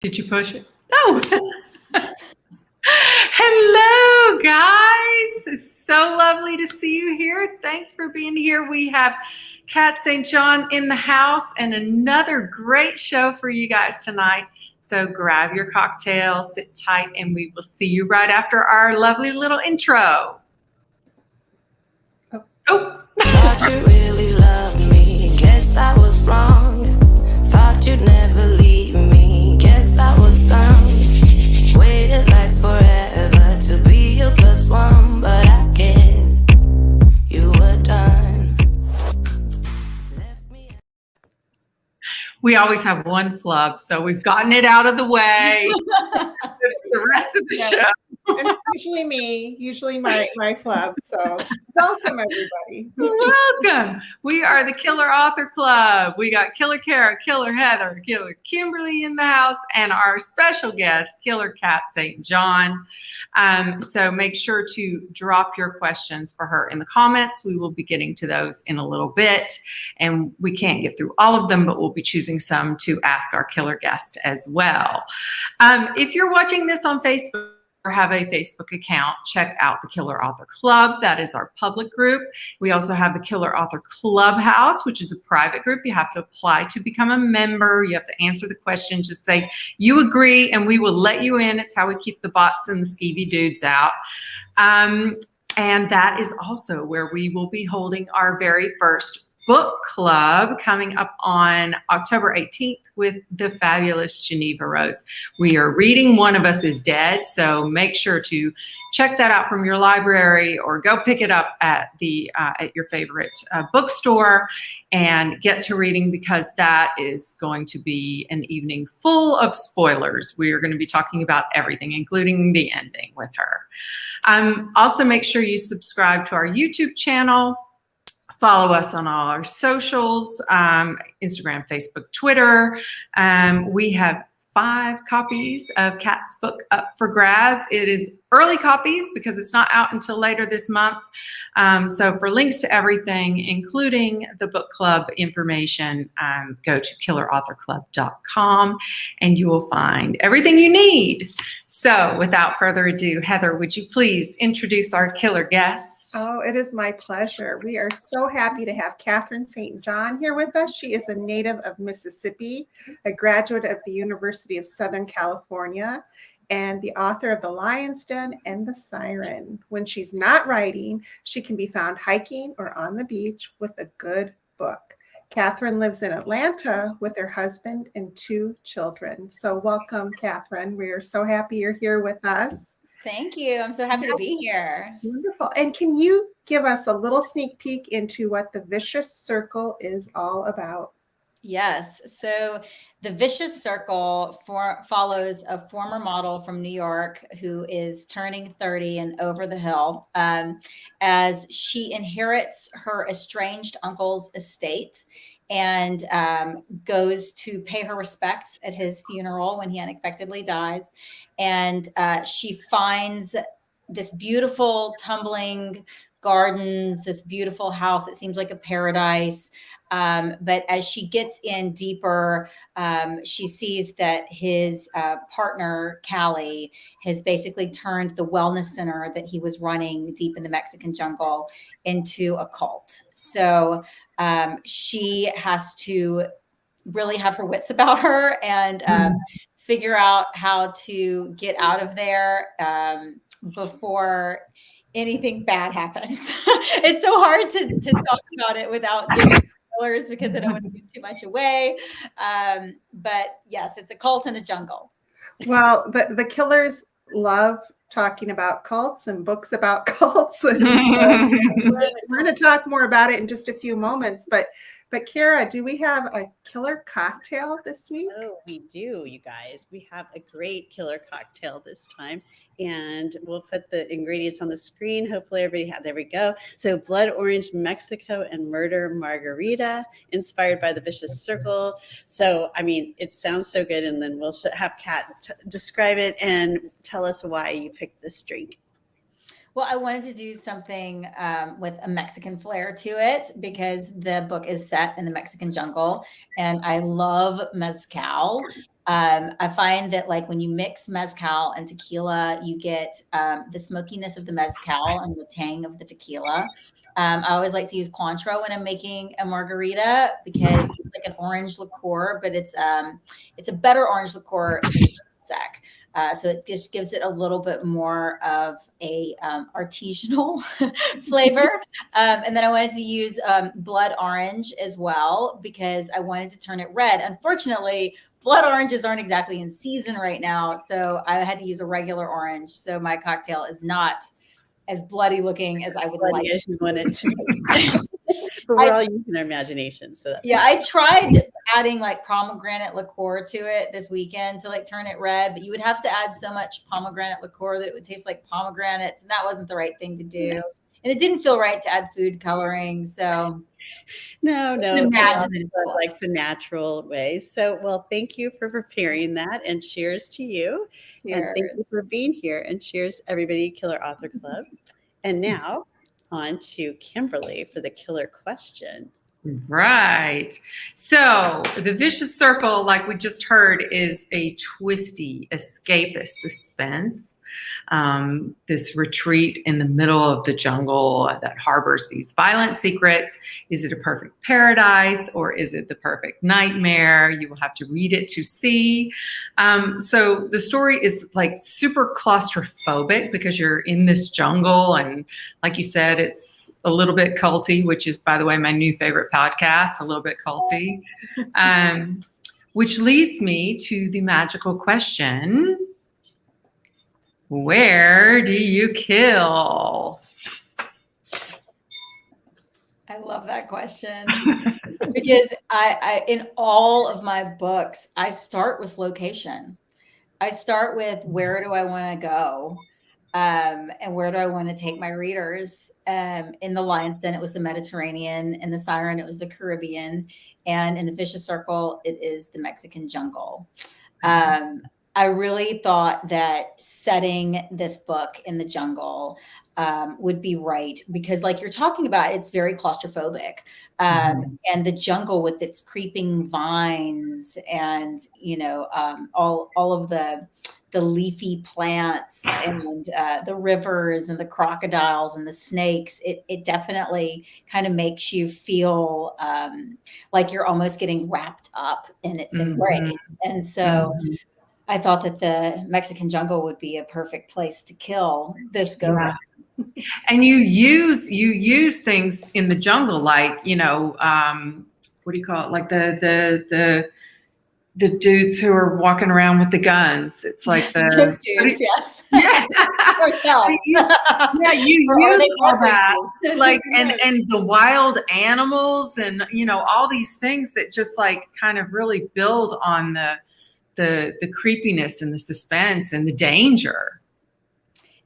Did you push it? No. Hello, guys. It's so lovely to see you here. Thanks for being here. We have Kat St. John in the house and another great show for you guys tonight. So grab your cocktail, sit tight, and we will see you right after our lovely little intro. Oh. Thought you really loved me. Guess I was wrong. Thought you'd never leave me. Guess I was dumb. Waited like forever to be your plus one, but I guess you were done. We always have one flub, so we've gotten it out of the way. The rest of the show. And it's usually me, my club. So welcome, everybody. Welcome. We are the Killer Author Club. We got Killer Kara, Killer Heather, Killer Kimberly in the house, and our special guest, Killer Kat St. John. So make sure to drop your questions for her in the comments. We will be getting to those in a little bit. And we can't get through all of them, but we'll be choosing some to ask our killer guest as well. If you're watching this on Facebook, or have a Facebook account, check out the Killer Author Club. That is our public group. We also have the Killer Author Clubhouse, which is a private group. You have to apply to become a member. You have to answer the question. Just say you agree, and we will let you in. It's how we keep the bots and the skeevy dudes out. And that is also where we will be holding our very first book club coming up on October 18th with the fabulous Geneva Rose. We are reading One of Us is Dead, so make sure to check that out from your library or go pick it up at your favorite bookstore and get to reading, because that is going to be an evening full of spoilers. We are going to be talking about everything, including the ending with her. Also, make sure you subscribe to our YouTube channel. Follow us on all our socials, Instagram, Facebook, Twitter. We have 5 copies of Kat's book up for grabs. It is early copies because it's not out until later this month. So for links to everything, including the book club information, go to killerauthorclub.com and you will find everything you need. So without further ado, Heather, would you please introduce our killer guest? Oh, it is my pleasure. We are so happy to have Catherine St. John here with us. She is a native of Mississippi, a graduate of the University of Southern California, and the author of The Lion's Den and The Siren. When she's not writing, she can be found hiking or on the beach with a good book. Catherine lives in Atlanta with her husband and 2 children. So welcome, Catherine. We are so happy you're here with us. Thank you. I'm so happy to be here. Wonderful. And can you give us a little sneak peek into what the Vicious Circle is all about? Yes. So the Vicious Circle follows a former model from New York who is turning 30 and over the hill as she inherits her estranged uncle's estate and goes to pay her respects at his funeral when he unexpectedly dies. And she finds this beautiful tumbling gardens, this beautiful house. It seems like a paradise. But as she gets in deeper, she sees that his partner, Callie, has basically turned the wellness center that he was running deep in the Mexican jungle into a cult. So she has to really have her wits about her and figure out how to get out of there before anything bad happens. It's so hard to talk about it without giving spoilers because I don't want to give too much away. But yes, it's a cult in a jungle. Well, the killers love talking about cults and books about cults. And so we're going to talk more about it in just a few moments. But Kara, do we have a killer cocktail this week? Oh, we do, you guys. We have a great killer cocktail this time. And we'll put the ingredients on the screen. Hopefully everybody there we go. So Blood Orange Mexico and Murder Margarita, inspired by the Vicious Circle. So, I mean, it sounds so good. And then we'll have Kat describe it and tell us why you picked this drink. Well, I wanted to do something with a Mexican flair to it because the book is set in the Mexican jungle, and I love mezcal. I find that like when you mix mezcal and tequila, you get the smokiness of the mezcal and the tang of the tequila. I always like to use Cointreau when I'm making a margarita because it's like an orange liqueur, but it's a better orange liqueur than sec. So it just gives it a little bit more of a artisanal flavor. And then I wanted to use blood orange as well because I wanted to turn it red. Unfortunately, blood oranges aren't exactly in season right now. So I had to use a regular orange. So my cocktail is not as bloody looking as I would like. As you want it to be. But we're all using our imagination. So that's I tried adding like pomegranate liqueur to it this weekend to like turn it red, but you would have to add so much pomegranate liqueur that it would taste like pomegranates, and that wasn't the right thing to do. And it didn't feel right to add food coloring. So no, imagine that it's like the natural way. So, well, thank you for preparing that, and cheers to you. Cheers. And thank you for being here, and cheers, everybody, Killer Author Club. And now on to Kimberly for the killer question. Right. So the vicious circle, like we just heard, is a twisty, escapist suspense. This retreat in the middle of the jungle that harbors these violent secrets. Is it a perfect paradise or is it the perfect nightmare? You will have to read it to see. So the story is like super claustrophobic because you're in this jungle, and like you said, it's a little bit culty, which is, by the way, my new favorite podcast, a little bit culty, which leads me to the magical question: where do you kill? I love that question because I in all of my books, I start with location. I start with where do I want to go, and where do I want to take my readers. In the Lion's Den, it was the Mediterranean. In the Siren, it was the Caribbean, and in the Vicious Circle, it is the Mexican jungle. I really thought that setting this book in the jungle would be right because, like you're talking about, it's very claustrophobic, and the jungle with its creeping vines and all of the leafy plants and the rivers and the crocodiles and the snakes. It definitely kind of makes you feel like you're almost getting wrapped up in its embrace, and so. I thought that the Mexican jungle would be a perfect place to kill this go round. And you use things in the jungle, like what do you call it? Like the dudes who are walking around with the guns. It's like those dudes, yes. Yeah. You use all that, like and the wild animals and all these things that just like kind of really build on the creepiness and the suspense and the danger.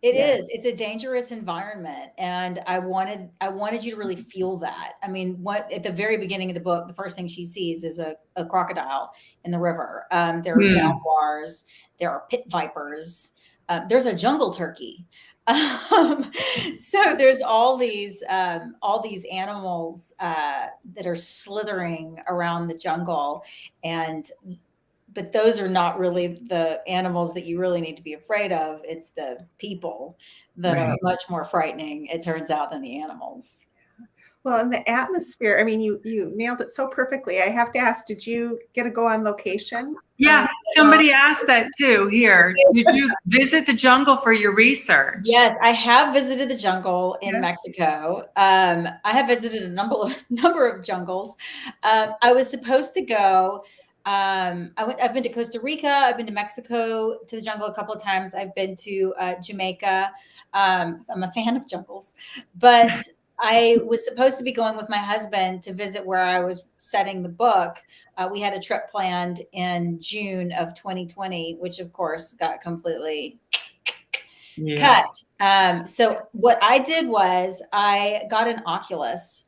It is. It's a dangerous environment, and I wanted you to really feel that. I mean, at the very beginning of the book, the first thing she sees is a crocodile in the river. There are jaguars. There are pit vipers. There's a jungle turkey. So there's all these animals that are slithering around the jungle, but those are not really the animals that you really need to be afraid of. It's the people that are much more frightening, it turns out, than the animals. Well, in the atmosphere, I mean, you nailed it so perfectly. I have to ask, did you get to go on location? Yeah, somebody asked that too here. Did you visit the jungle for your research? Yes, I have visited the jungle in Mexico. I have visited a number of jungles. I was supposed to go. I've been to Costa Rica. I've been to Mexico, to the jungle a couple of times. I've been to Jamaica. I'm a fan of jungles, but I was supposed to be going with my husband to visit where I was setting the book. We had a trip planned in June of 2020, which of course got completely cut. So what I did was I got an Oculus,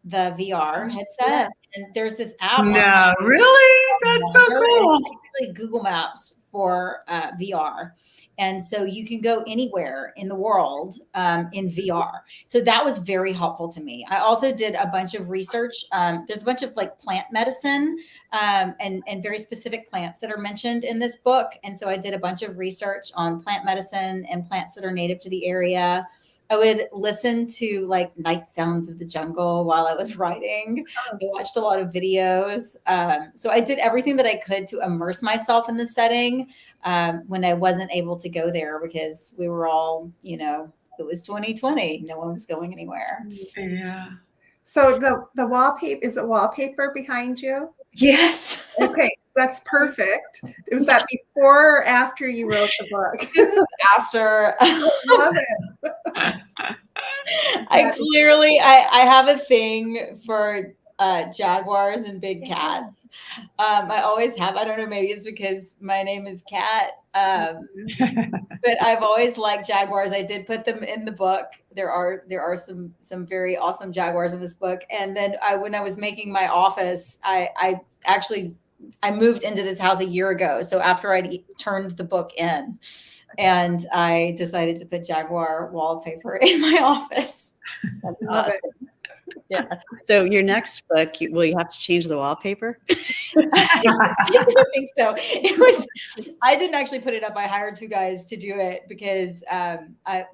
the VR headset, and there's this app. No, really? That's so cool. actually Google Maps for VR. And so you can go anywhere in the world in VR. So that was very helpful to me. I also did a bunch of research. There's a bunch of like plant medicine and very specific plants that are mentioned in this book. And so I did a bunch of research on plant medicine and plants that are native to the area. I would listen to like night sounds of the jungle while I was writing. I watched a lot of videos. So I did everything that I could to immerse myself in the setting when I wasn't able to go there because we were all, you know, it was 2020. No one was going anywhere. Yeah. So the wallpaper, is it wallpaper behind you? Yes. Okay, that's perfect. Was that before or after you wrote the book? This is after. Love it. I have a thing for jaguars and big cats. I always have. I don't know, maybe it's because my name is Cat. But I've always liked jaguars. I did put them in the book. There are some very awesome jaguars in this book. And then when I was making my office, I moved into this house a year ago. So after I turned the book in, and I decided to put jaguar wallpaper in my office. That's awesome. Yeah. So your next book, will you have to change the wallpaper? I think so. I didn't actually put it up. I hired two guys to do it because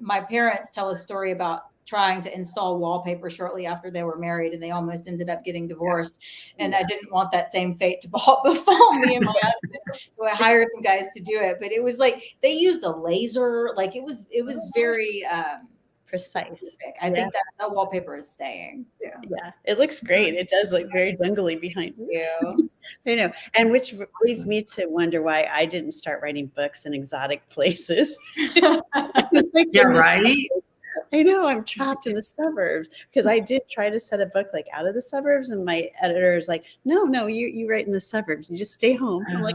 my parents tell a story about trying to install wallpaper shortly after they were married, and they almost ended up getting divorced. And I didn't want that same fate to befall me and my husband. So I hired some guys to do it. But it was like they used a laser. Like it was very precise. Specific. I think that wallpaper is staying. Yeah, it looks great. It does look very jungly behind you. I know, and which leads me to wonder why I didn't start writing books in exotic places. Yeah, right. I know, I'm trapped in the suburbs because I did try to set a book like out of the suburbs, and my editor is like, no, you write in the suburbs. You just stay home. I'm like,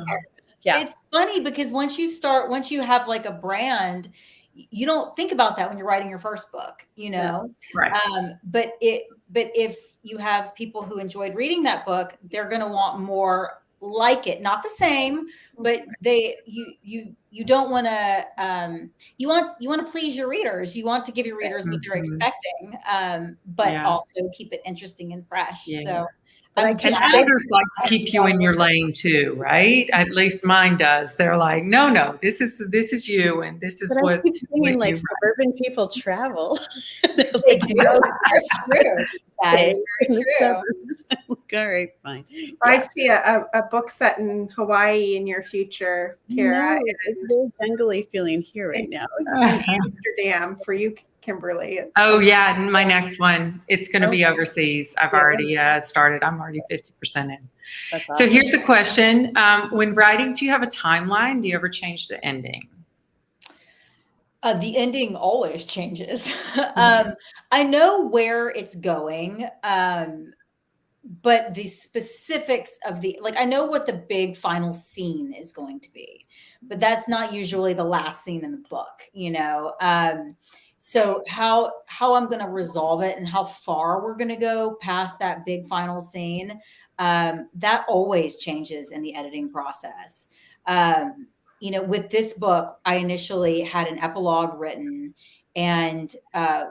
yeah. It's funny because once you have like a brand, you don't think about that when you're writing your first book, you know? Right. But if you have people who enjoyed reading that book, they're going to want more like it, not the same, but you don't want to, you want to please your readers. You want to give your readers what they're expecting, but also keep it interesting and fresh. Yeah. So, and editors like to keep you in your lane too, right? At least mine does. They're like, no, this is you, and this is what. I keep saying like suburban people travel. They do. That's true. That is very true. All right, fine. I see a book set in Hawaii in your future, Kara. No, it's very jungly feeling here right now. Amsterdam for you, Kimberly. Oh yeah, and my next one, it's going to be overseas. I've already started. I'm already 50% in. That's awesome. So here's a question: when writing, do you have a timeline? Do you ever change the ending? The ending always changes. I know where it's going, but the specifics of I know what the big final scene is going to be, but that's not usually the last scene in the book, you know? So how I'm going to resolve it and how far we're going to go past that big final scene, that always changes in the editing process. You know, with this book, I initially had an epilogue written, and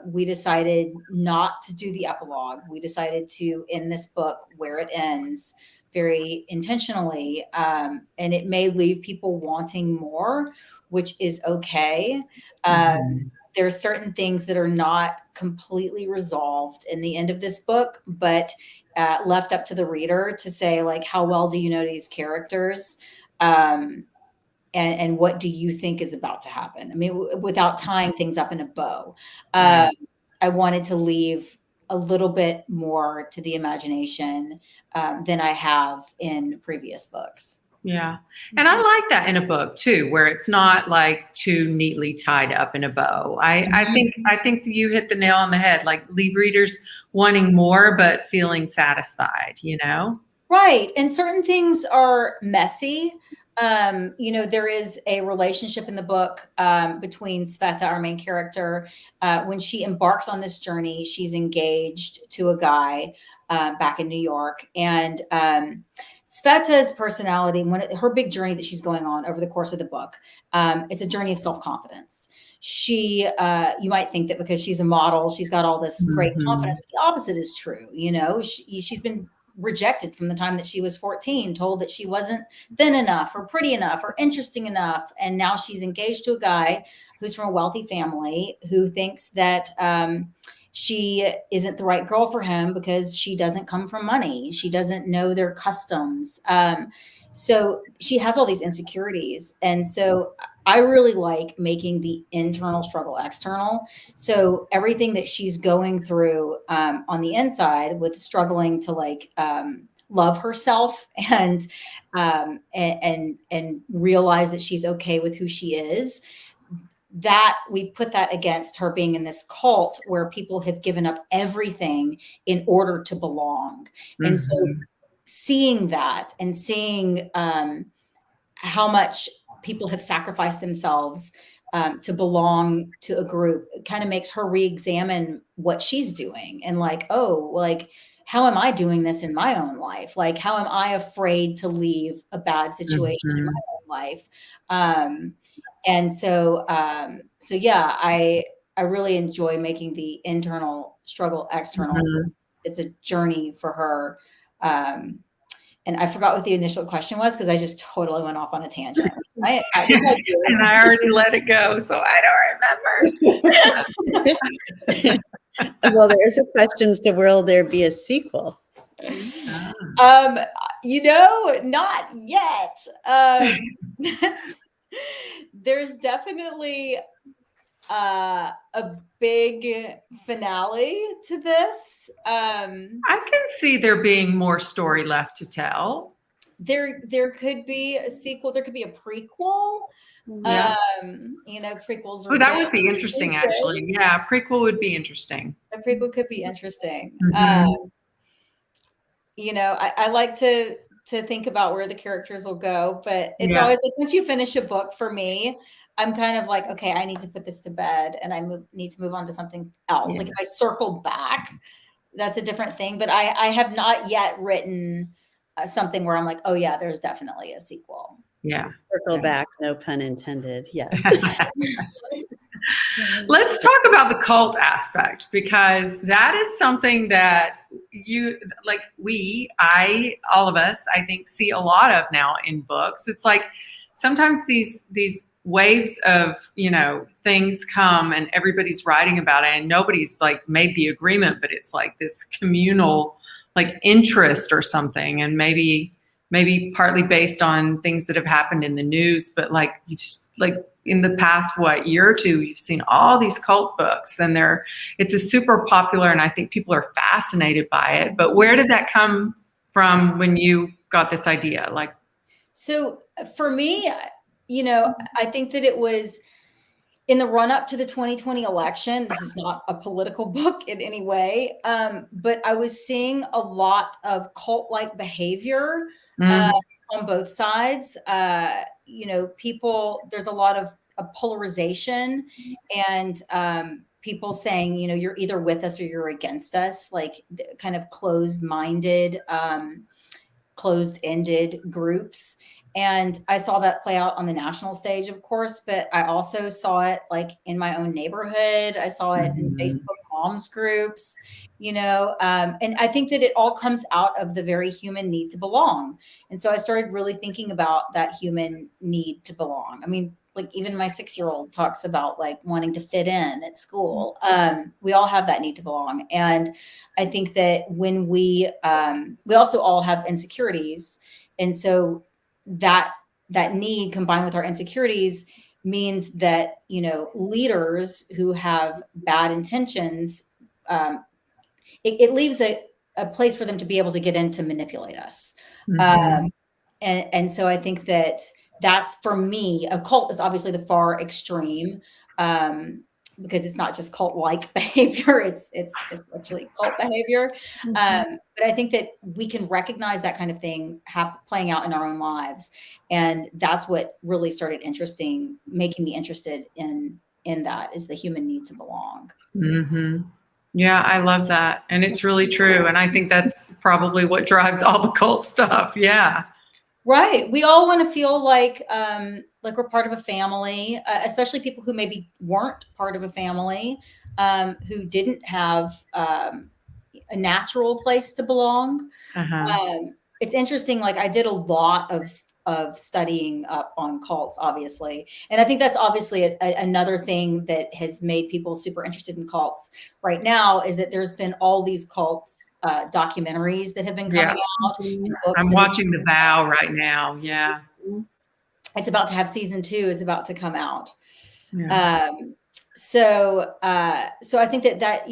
we decided not to do the epilogue. We decided to end this book where it ends very intentionally. And it may leave people wanting more, which is okay. There are certain things that are not completely resolved in the end of this book, but left up to the reader to say, like, how well do you know these characters? And what do you think is about to happen? I mean, without tying things up in a bow. I wanted to leave a little bit more to the imagination than I have in previous books. Yeah. And I like that in a book too, where it's not like too neatly tied up in a bow. I think you hit the nail on the head, like leave readers wanting more, but feeling satisfied, you know? Right. And certain things are messy. You know, there is a relationship in the book between Sveta, our main character. When she embarks on this journey, she's engaged to a guy back in New York. And Sveta's personality, her big journey that she's going on over the course of the book, it's a journey of self-confidence. She, you might think that because she's a model, she's got all this great confidence, but the opposite is true. You know, she's been rejected from the time that she was 14, told that she wasn't thin enough or pretty enough or interesting enough. And now she's engaged to a guy who's from a wealthy family who thinks that she isn't the right girl for him because she doesn't come from money. She doesn't know their customs. So she has all these insecurities. And so I really like making the internal struggle external. So everything that she's going through on the inside with struggling to like love herself and realize that she's okay with who she is, that we put that against her being in this cult where people have given up everything in order to belong. And so seeing that and seeing how much people have sacrificed themselves to belong to a group kind of makes her re-examine what she's doing and like, oh, like, how am I doing this in my own life? Like, how am I afraid to leave a bad situation in my own life? And so yeah, I really enjoy making the internal struggle external. It's a journey for her. And I forgot what the initial question was because I just totally went off on a tangent. I think I do. And I already let it go, so I don't remember. Well, there's a question. So will there be a sequel? You know, not yet. There's definitely a big finale to this. I can see there being more story left to tell. There could be a sequel. There could be a prequel. Yeah. You know, prequels. Oh, that would be interesting, actually. Yeah, prequel would be interesting. A prequel could be interesting. You know, I like to think about where the characters will go, but it's always like once you finish a book, for me, I'm kind of like, okay, I need to put this to bed and I need to move on to something else. Like if I circle back, that's a different thing. But I have not yet written something where I'm like, oh yeah, there's definitely a sequel. Yeah. Circle back, no pun intended. Yeah. Let's talk about the cult aspect, because that is something that all of us, I think, see a lot of now in books. It's like sometimes these waves of, you know, things come and everybody's writing about it and nobody's like made the agreement, but it's like this communal like interest or something, and maybe partly based on things that have happened in the news, but like in the past year or two, you've seen all these cult books, and it's a super popular, and I think people are fascinated by it. But where did that come from when you got this idea? Like, so for me, you know, I think that it was in the run up to the 2020 election. This is not a political book in any way, but I was seeing a lot of cult-like behavior on both sides. You know, there's a lot of polarization and people saying, you know, you're either with us or you're against us, like kind of closed-minded, closed-ended groups. And I saw that play out on the national stage, of course, but I also saw it like in my own neighborhood. I saw it in Facebook moms groups, you know, and I think that it all comes out of the very human need to belong. And so I started really thinking about that human need to belong. I mean, like even my 6-year-old talks about like wanting to fit in at school. We all have that need to belong. And I think that when we also all have insecurities. And so that need combined with our insecurities means that, you know, leaders who have bad intentions, it leaves a place for them to be able to get in to manipulate us. And so I think that's, for me, a cult is obviously the far extreme, because it's not just cult-like behavior, it's actually cult behavior. But I think that we can recognize that kind of thing playing out in our own lives. And that's what really started making me interested in that, is the human need to belong. Yeah, I love that. And it's really true. And I think that's probably what drives all the cult stuff. Yeah. Right. We all want to feel like we're part of a family, especially people who maybe weren't part of a family, who didn't have a natural place to belong. Uh-huh. It's interesting. Like, I did a lot of studying up on cults, obviously. And I think that's obviously another thing that has made people super interested in cults right now, is that there's been all these cults, documentaries that have been coming out, and books I'm that have watching The Vow right now. Yeah. it's about to have season 2 is about to come out. Yeah. So I think that,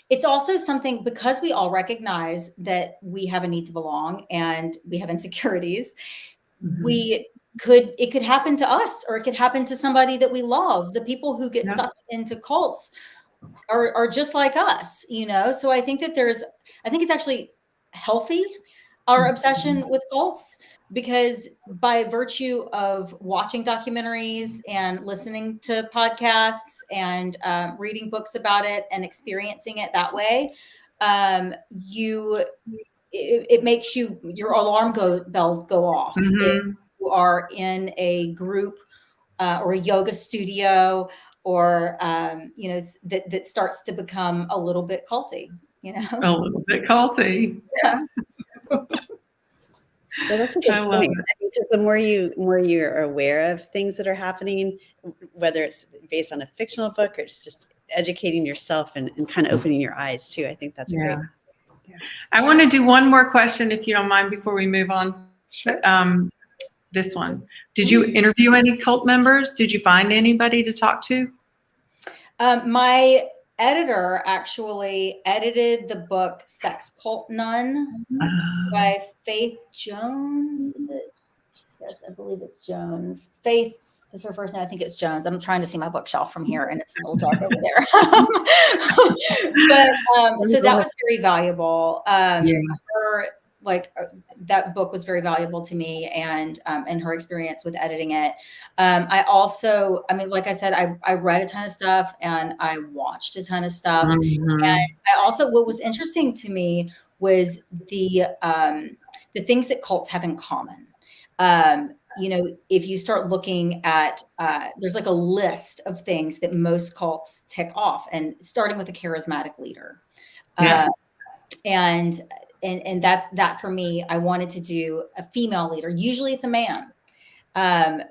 it's also something, because we all recognize that we have a need to belong and we have insecurities. Mhm. It could happen to us, or it could happen to somebody that we love. The people who get Yeah. sucked into cults are just like us, So I think it's actually healthy, our obsession with cults, because by virtue of watching documentaries and listening to podcasts and reading books about it and experiencing it that way, it makes your alarm bells go off if Mhm. you are in a group or a yoga studio, or that starts to become a little bit culty. A little bit culty. Yeah. Yeah, that's a I good love point. it. Because the more you're aware of things that are happening, whether it's based on a fictional book or it's just educating yourself and kind of opening your eyes too, I think that's great. Yeah. I want to do one more question, if you don't mind, before we move on. Sure. This one. Did you interview any cult members? Did you find anybody to talk to? My editor actually edited the book Sex Cult Nun by Faith Jones. Is it? Yes, I believe it's Jones. Faith is her first name. I think it's Jones. I'm trying to see my bookshelf from here, and it's a little dark over there. But so that was very valuable. Yeah. That book was very valuable to me, and her experience with editing it. I also, like I said, I read a ton of stuff and I watched a ton of stuff. Mhm. And I also, what was interesting to me was the things that cults have in common. If you start looking at, there's like a list of things that most cults tick off, and starting with a charismatic leader. Yeah. And that's that for me. I wanted to do a female leader. Usually it's a man.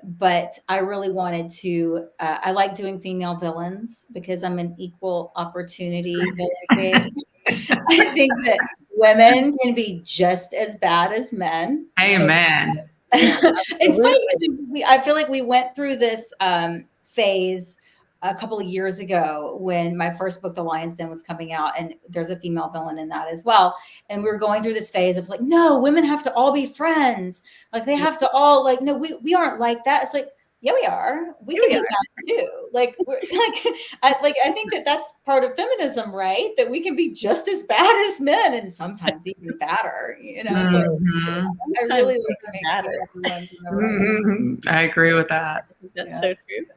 But I really wanted to, I like doing female villains because I'm an equal opportunity villain creator. I think that women can be just as bad as men. Amen. It's funny because I feel like we went through this phase a couple of years ago when my first book, The Lion's Den, was coming out, and there's a female villain in that as well. And we were going through this phase of like, no, women have to all be friends. Like, they have to all, like, no, we aren't like that. It's like, yeah, we are. We can be that too. Like, we're I think that that's part of feminism, right? That we can be just as bad as men, and sometimes even badder. So I really like to make sure everyone's in the right. Mhm. I agree with that. That's so true.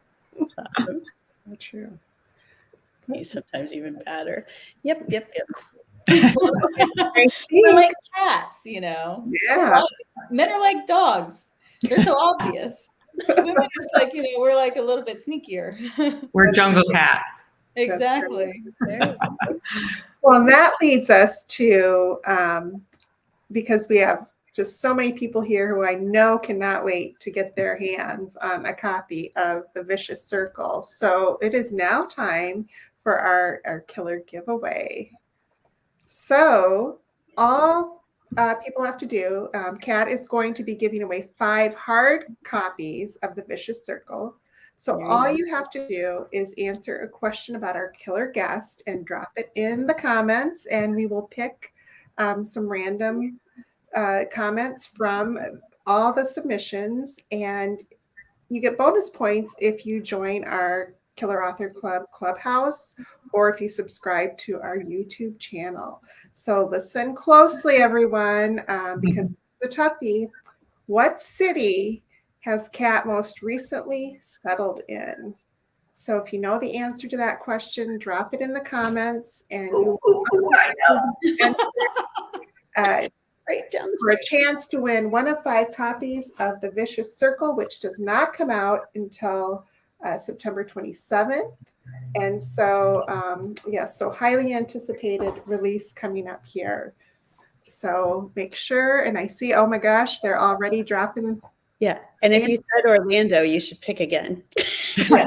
So true. Sometimes even better. Yep. We're like cats, Yeah. Men are like dogs. They're so obvious. Women is like, we're like a little bit sneakier. We're jungle cats. Exactly. Well, that leads us to, because we have just so many people here who I know cannot wait to get their hands on a copy of The Vicious Circle. So it is now time for our killer giveaway. So all people have to do, Kat is going to be giving away 5 hard copies of The Vicious Circle. So all you have to do is answer a question about our killer guest and drop it in the comments, and we will pick some random comments from all the submissions, and you get bonus points if you join our Killer Author Club Clubhouse, or if you subscribe to our YouTube channel. So listen closely, everyone, because it's a toughie. What city has Kat most recently settled in? So if you know the answer to that question, drop it in the comments, and Right down the for a chance to win one of 5 copies of The Vicious Circle, which does not come out until September 27th. And so, yes, so highly anticipated release coming up here. So make sure, and I see, oh my gosh, they're already dropping. Yeah, and if you said Orlando, you should pick again. Well,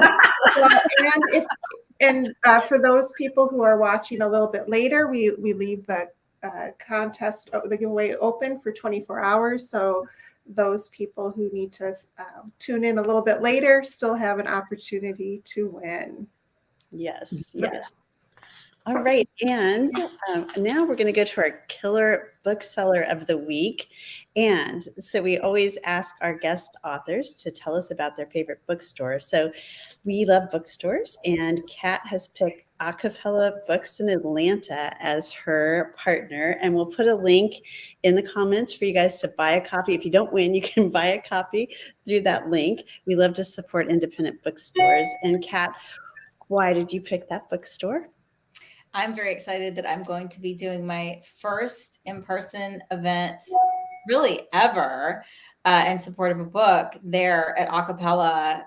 and for those people who are watching a little bit later, we leave the contest, the giveaway open for 24 hours. So those people who need to tune in a little bit later still have an opportunity to win. Yes, yes. All right, and now we're going to go to our killer bookseller of the week. And so we always ask our guest authors to tell us about their favorite bookstore. So we love bookstores, and Kat has picked Acapella Books in Atlanta as her partner. And we'll put a link in the comments for you guys to buy a copy. If you don't win, you can buy a copy through that link. We love to support independent bookstores. And Kat, why did you pick that bookstore? I'm very excited that I'm going to be doing my first in-person event really ever in support of a book there at Acapella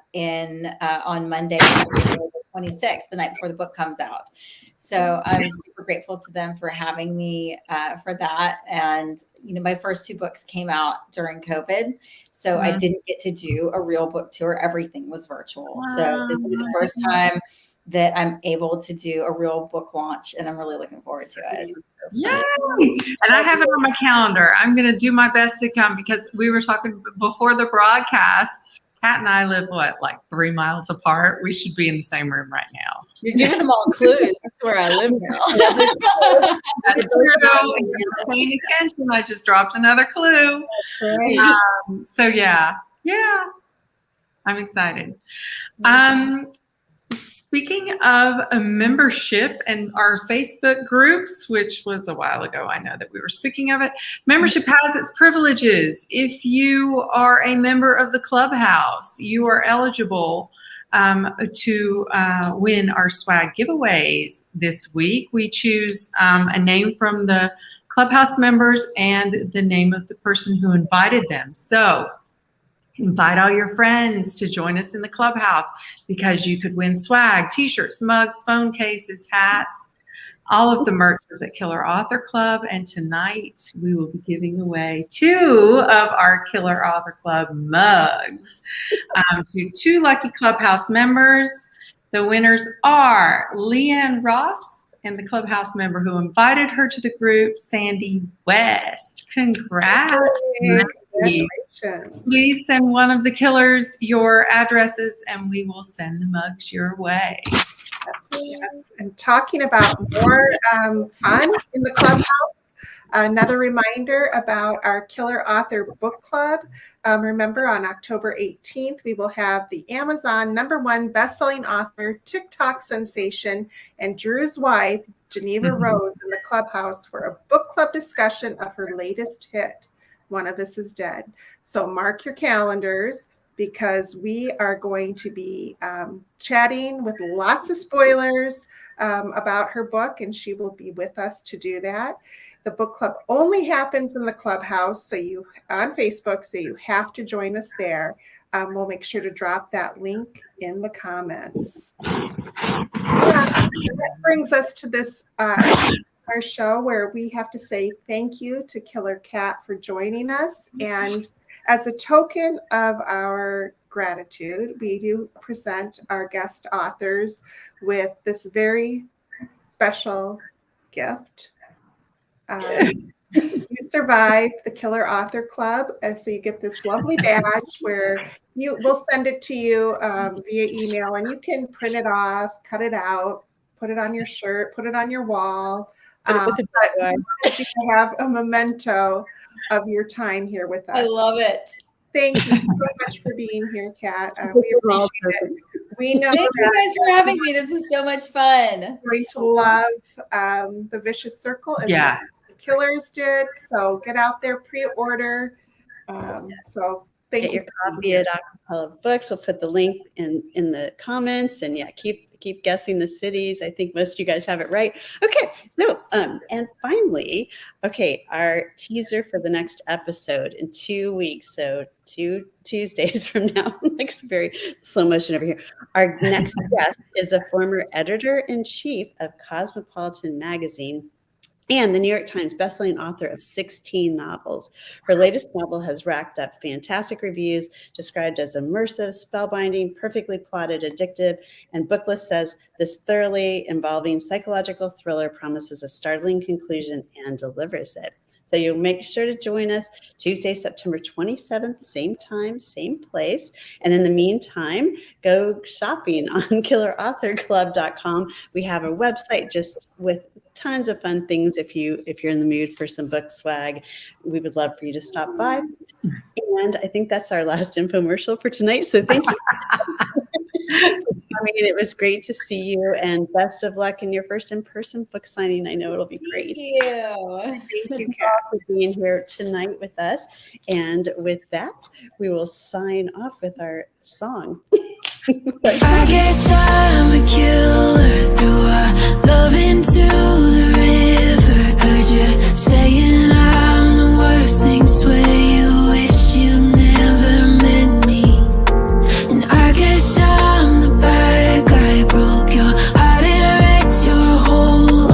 on Monday, the 26th, the night before the book comes out. So I'm super grateful to them for having me for that. And, you know, my first 2 books came out during COVID. So I didn't get to do a real book tour. Everything was virtual. Wow. So this will be the first time that I'm able to do a real book launch, and I'm really looking forward to it. Yay! And I have it on my calendar. I'm going to do my best to come, because we were talking before the broadcast. Kat and I live, like 3 miles apart? We should be in the same room right now. You're giving them all clues. That's where I live now. That's true. If you're paying attention, I just dropped another clue. That's right. So yeah, I'm excited. Speaking of a membership and our Facebook groups, which was a while ago, I know that we were speaking of it. Membership has its privileges. If you are a member of the clubhouse, you are eligible to win our swag giveaways this week. We choose a name from the clubhouse members and the name of the person who invited them. So invite all your friends to join us in the clubhouse, because you could win swag, t-shirts, mugs, phone cases, hats, all of the merch is at Killer Author Club. And tonight we will be giving away 2 of our Killer Author Club mugs to 2 lucky clubhouse members. The winners are Leanne Ross and the clubhouse member who invited her to the group, Sandy West. Congrats. Please send one of the killers your addresses, and we will send the mugs your way. Yes. And talking about more fun in the clubhouse, another reminder about our Killer Author Book Club. Remember, on October 18th, we will have the Amazon #1 bestselling author, TikTok sensation, and Drew's wife, Geneva Rose, in the clubhouse for a book club discussion of her latest hit, One of Us is Dead. So mark your calendars, because we are going to be chatting with lots of spoilers about her book, and she will be with us to do that. The book club only happens in the clubhouse, on Facebook, so you have to join us there. We'll make sure to drop that link in the comments. That brings us to this our show, where we have to say thank you to Killer Kat for joining us. And as a token of our gratitude, we do present our guest authors with this very special gift. You survived the Killer Author Club, so you get this lovely badge where we'll send it to you via email, and you can print it off, cut it out, put it on your shirt, put it on your wall. But you can have a memento of your time here with us. I love it. Thank you so much for being here, Kat. We appreciate it. We know Thank you guys for having me. This is so much fun. You're going to love The Vicious Circle as the Killers did. So get out there, pre-order. So Thank Get you. your copy at Acapella Books. We'll put the link in the comments, and keep guessing the cities. I think most of you guys have it right. Okay, so and finally, okay, our teaser for the next episode in 2 weeks. So 2 Tuesdays from now, like very slow motion over here. Our next guest is a former editor-in-chief of Cosmopolitan magazine and the New York Times bestselling author of 16 novels. Her latest novel has racked up fantastic reviews, described as immersive, spellbinding, perfectly plotted, addictive, and Booklist says this thoroughly involving psychological thriller promises a startling conclusion and delivers it. So you'll make sure to join us Tuesday, September 27th, same time, same place. And in the meantime, go shopping on killerauthorclub.com. We have a website just with tons of fun things. If you're in the mood for some book swag, we would love for you to stop by. And I think that's our last infomercial for tonight. So thank you. I mean, it was great to see you, and best of luck in your first in-person book signing. I know it'll be great. Thank you. Thank you, All for being here tonight with us. And with that, we will sign off with our song. I guess I'm a killer.